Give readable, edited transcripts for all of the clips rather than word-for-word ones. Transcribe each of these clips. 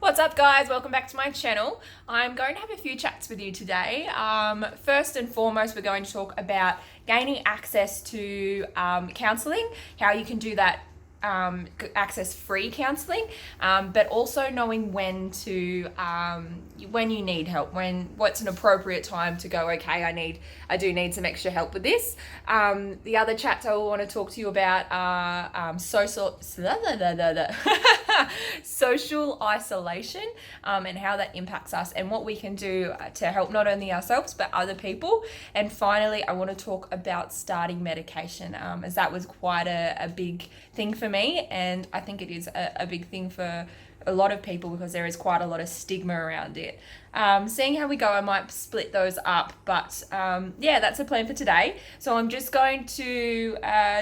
What's up guys, welcome back to my channel. I'm going to have a few chats with you today. First and foremost, we're going to talk about gaining access to counselling, how you can do that, access free counselling, but also knowing when you need help, what's an appropriate time to go, okay, I do need some extra help with this. The other chats I want to talk to you about are social isolation, and how that impacts us and what we can do to help not only ourselves but other people. And finally, I want to talk about starting medication, as that was quite a big thing for me, and I think it is a big thing for a lot of people because there is quite a lot of stigma around it. Seeing how we go, I might split those up, but yeah, that's the plan for today. So I'm just going to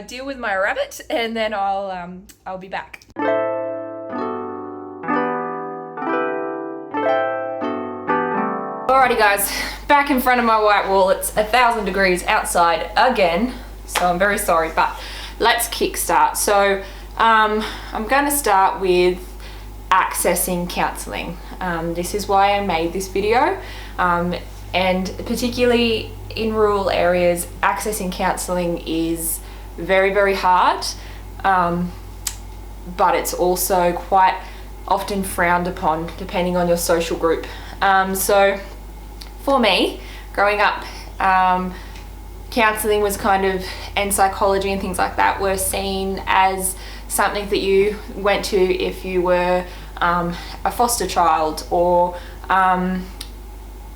deal with my rabbit, and then I'll be back. Alrighty guys, back in front of my white wall. It's 1,000 degrees outside again, so I'm very sorry, but let's kickstart. So I'm going to start with accessing counselling. This is why I made this video, and particularly in rural areas, accessing counselling is very, very hard, but it's also quite often frowned upon depending on your social group. So for me, growing up, counselling was and psychology and things like that were seen as something that you went to if you were a foster child, or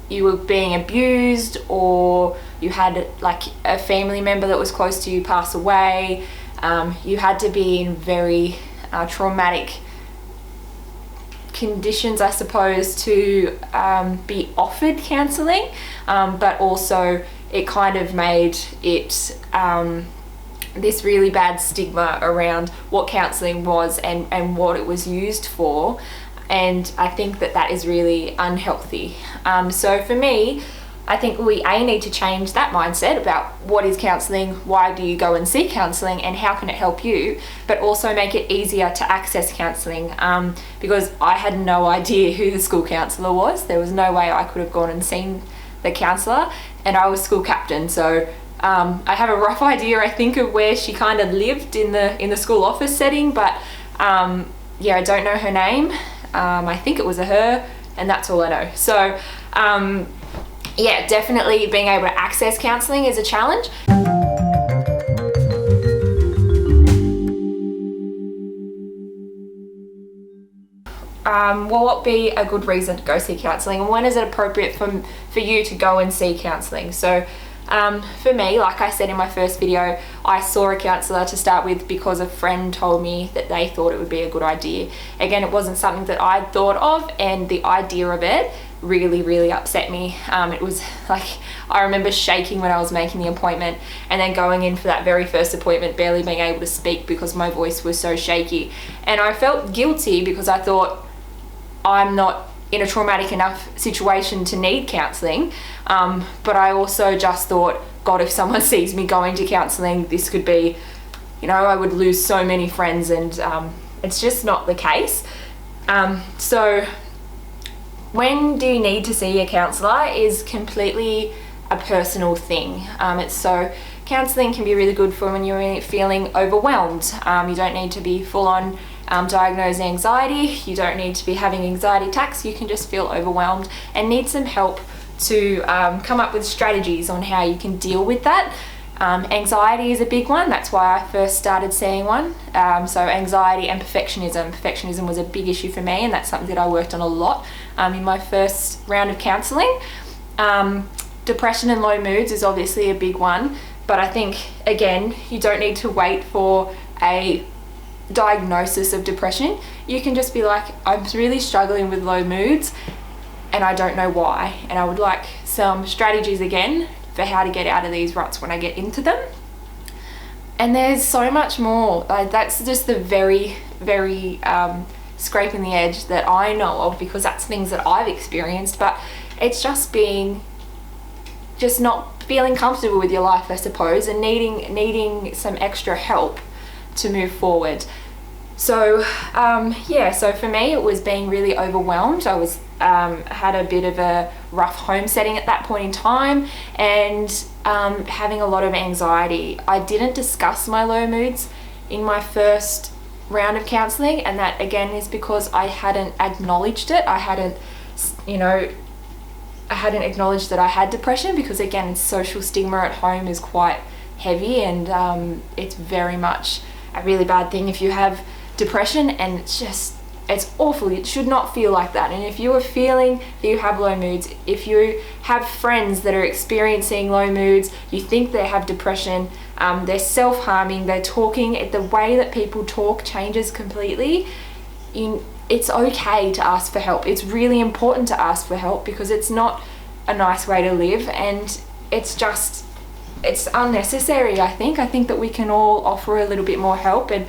you were being abused, or you had like a family member that was close to you pass away. You had to be in very traumatic conditions, I suppose, to be offered counselling, but also it kind of made it this really bad stigma around what counselling was and what it was used for, and I think that is really unhealthy. So for me, I think we need to change that mindset about what is counselling, why do you go and seek counselling, and how can it help you, but also make it easier to access counselling, because I had no idea who the school counsellor was. There was no way I could have gone and seen the counsellor, and I was school captain, so I have a rough idea, I think, of where she kind of lived in the school office setting, but yeah, I don't know her name. I think it was a her, and that's all I know. So yeah, definitely being able to access counselling is a challenge. What would be a good reason to go see counselling, and when is it appropriate for you to go and see counselling? So for me, like I said in my first video, I saw a counsellor to start with because a friend told me that they thought it would be a good idea. Again, it wasn't something that I'd thought of, and the idea of it really, really upset me. It was like, I remember shaking when I was making the appointment, and then going in for that very first appointment barely being able to speak because my voice was so shaky, and I felt guilty because I thought, I'm not in a traumatic enough situation to need counselling, but I also just thought, God, if someone sees me going to counselling, this could be, I would lose so many friends, and it's just not the case. So when do you need to see a counsellor is completely a personal thing. Counselling can be really good for when you're feeling overwhelmed. You don't need to be full on diagnosed anxiety. You don't need to be having anxiety attacks. You can just feel overwhelmed and need some help to come up with strategies on how you can deal with that. Anxiety is a big one. That's why I first started seeing one. So anxiety and perfectionism. Perfectionism was a big issue for me, and that's something that I worked on a lot in my first round of counselling. Depression and low moods is obviously a big one, but I think, again, you don't need to wait for a diagnosis of depression. You can just be like, I'm really struggling with low moods and I don't know why, and I would like some strategies again for how to get out of these ruts when I get into them. And there's so much more. That's just the very, very scraping the edge that I know of, because that's things that I've experienced, but it's just not feeling comfortable with your life, I suppose, and needing some extra help to move forward. So so for me it was being really overwhelmed. I was had a bit of a rough home setting at that point in time, and having a lot of anxiety. I didn't discuss my low moods in my first round of counselling, and that again is because I hadn't acknowledged it. I hadn't acknowledged that I had depression, because again, social stigma at home is quite heavy, and it's very much a really bad thing if you have depression, and it's awful. It should not feel like that. And if you are feeling that you have low moods, if you have friends that are experiencing low moods, you think they have depression, they're self-harming, they're talking, the way that people talk changes completely, it's okay to ask for help. It's really important to ask for help, because it's not a nice way to live, and it's unnecessary. I think that we can all offer a little bit more help, and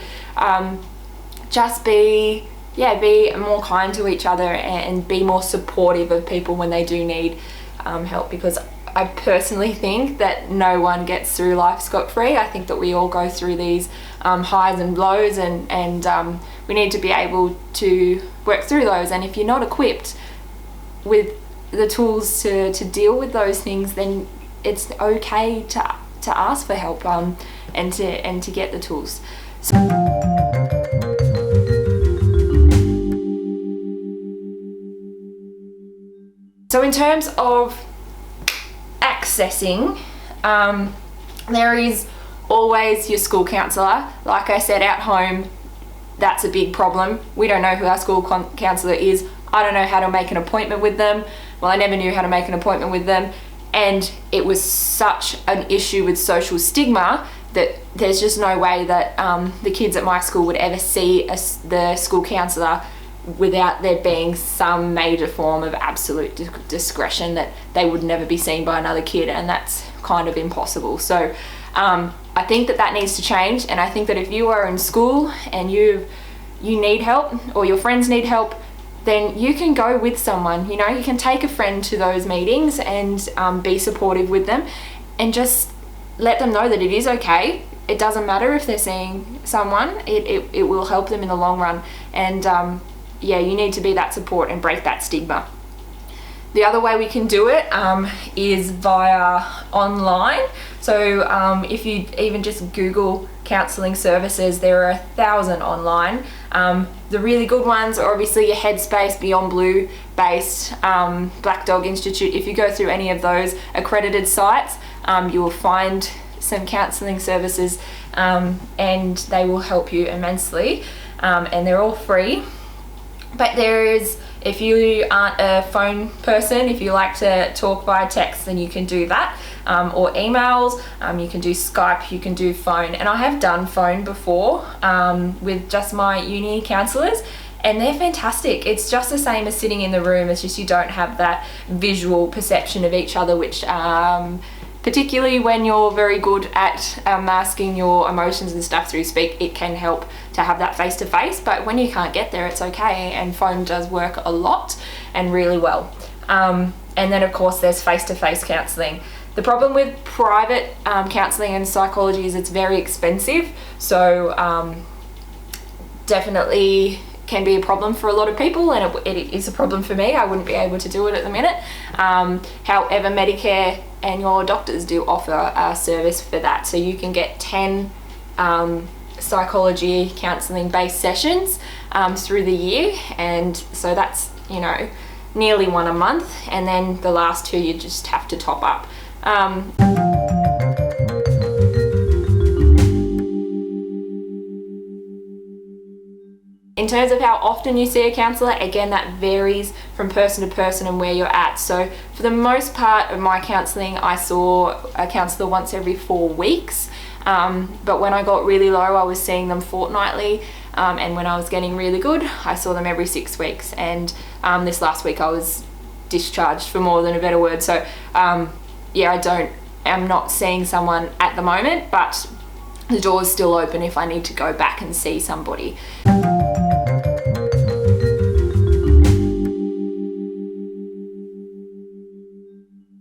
just be more kind to each other, and be more supportive of people when they do need help, because I personally think that no one gets through life scot-free. I think that we all go through these highs and lows, and we need to be able to work through those. And if you're not equipped with the tools to deal with those things, then it's okay to ask for help, and to get the tools. So in terms of accessing, there is always your school counsellor. Like I said, at home, that's a big problem. We don't know who our school counsellor is. I don't know how to make an appointment with them. Well, I never knew how to make an appointment with them, and it was such an issue with social stigma that there's just no way that the kids at my school would ever see the school counsellor without there being some major form of absolute discretion that they would never be seen by another kid, and that's kind of impossible. So I think that needs to change, and I think that if you are in school and you need help, or your friends need help, then you can go with someone. You can take a friend to those meetings and be supportive with them, and just let them know that it is okay. It doesn't matter if they're seeing someone, it will help them in the long run. And you need to be that support and break that stigma. The other way we can do it is via online. So if you even just Google counselling services, there are 1,000 online. The really good ones are obviously your Headspace, Beyond Blue based, Black Dog Institute. If you go through any of those accredited sites, you will find some counselling services, and they will help you immensely, and they're all free. But if you aren't a phone person, if you like to talk via text, then you can do that, or emails. You can do Skype, you can do phone, and I have done phone before with just my uni counsellors, and they're fantastic. It's just the same as sitting in the room. It's just you don't have that visual perception of each other, which particularly when you're very good at masking your emotions and stuff through speak, it can help to have that face-to-face. But when you can't get there, it's okay, and phone does work a lot and really well. And then of course there's face-to-face counselling. The problem with private counselling and psychology is it's very expensive, so definitely can be a problem for a lot of people, and it is a problem for me. I wouldn't be able to do it at the minute. However, Medicare and your doctors do offer a service for that, so you can get 10 psychology counselling based sessions through the year, and so that's nearly one a month, and then the last 2 you just have to top up. In terms of how often you see a counsellor, again, that varies from person to person and where you're at. So for the most part of my counselling, I saw a counsellor once every 4 weeks. But when I got really low, I was seeing them fortnightly. And when I was getting really good, I saw them every 6 weeks. And this last week I was discharged, for more than a better word. So I'm not seeing someone at the moment, but the door's still open if I need to go back and see somebody.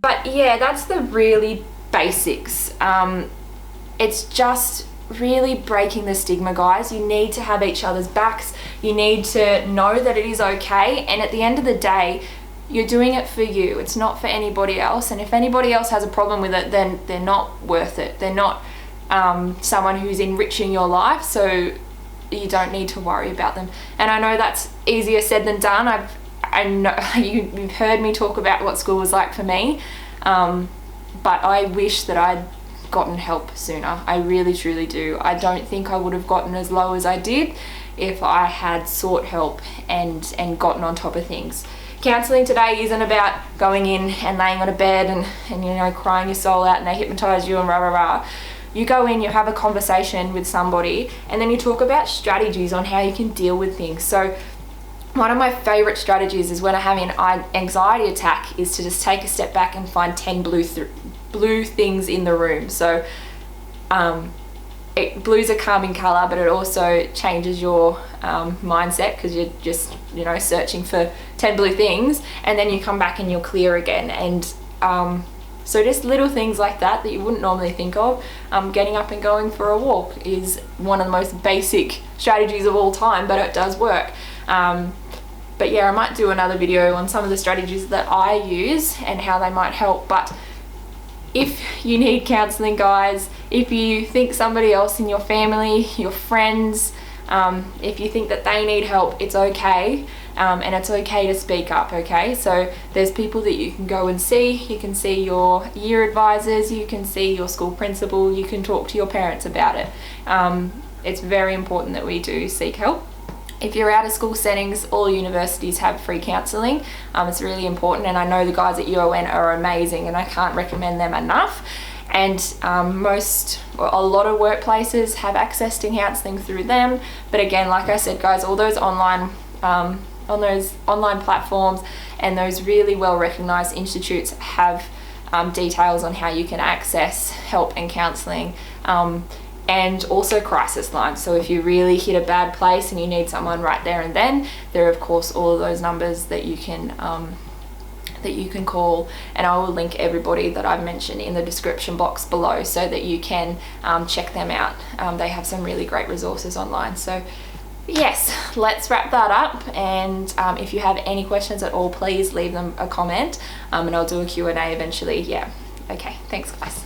But yeah, that's the really basics. It's just really breaking the stigma, guys. You need to have each other's backs. You need to know that it is okay, and at the end of the day, you're doing it for you. It's not for anybody else, and if anybody else has a problem with it, then they're not worth it. They're not someone who's enriching your life, so you don't need to worry about them. And I know that's easier said than done. I know you've heard me talk about what school was like for me, but I wish that I'd gotten help sooner. I really truly do. I don't think I would have gotten as low as I did if I had sought help and gotten on top of things. Counselling today isn't about going in and laying on a bed and you know, crying your soul out and they hypnotise you and rah rah rah. You go in, you have a conversation with somebody, and then you talk about strategies on how you can deal with things. So one of my favourite strategies is when I have an anxiety attack is to just take a step back and find 10 blue things in the room. So blue's a calming colour, but it also changes your mindset, because you're just, you know, searching for 10 blue things, and then you come back and you're clear again. And so just little things like that you wouldn't normally think of. Getting up and going for a walk is one of the most basic strategies of all time, but it does work. But yeah, I might do another video on some of the strategies that I use and how they might help. But if you need counselling, guys, if you think somebody else in your family, your friends, if you think that they need help, it's okay. And it's okay to speak up, okay? So there's people that you can go and see. You can see your year advisors, you can see your school principal, you can talk to your parents about it. It's very important that we do seek help. If you're out of school settings, all universities have free counselling. It's really important, and I know the guys at UON are amazing, and I can't recommend them enough. And a lot of workplaces have access to counselling through them. But again, like I said, guys, all those online platforms and those really well recognised institutes have details on how you can access help and counselling. And also crisis lines. So if you really hit a bad place and you need someone right there and then, there are of course all of those numbers that you can call, and I will link everybody that I've mentioned in the description box below so that you can check them out. They have some really great resources online. So yes, let's wrap that up, and if you have any questions at all, please leave them a comment, and I'll do a Q&A eventually. Yeah, okay, thanks guys.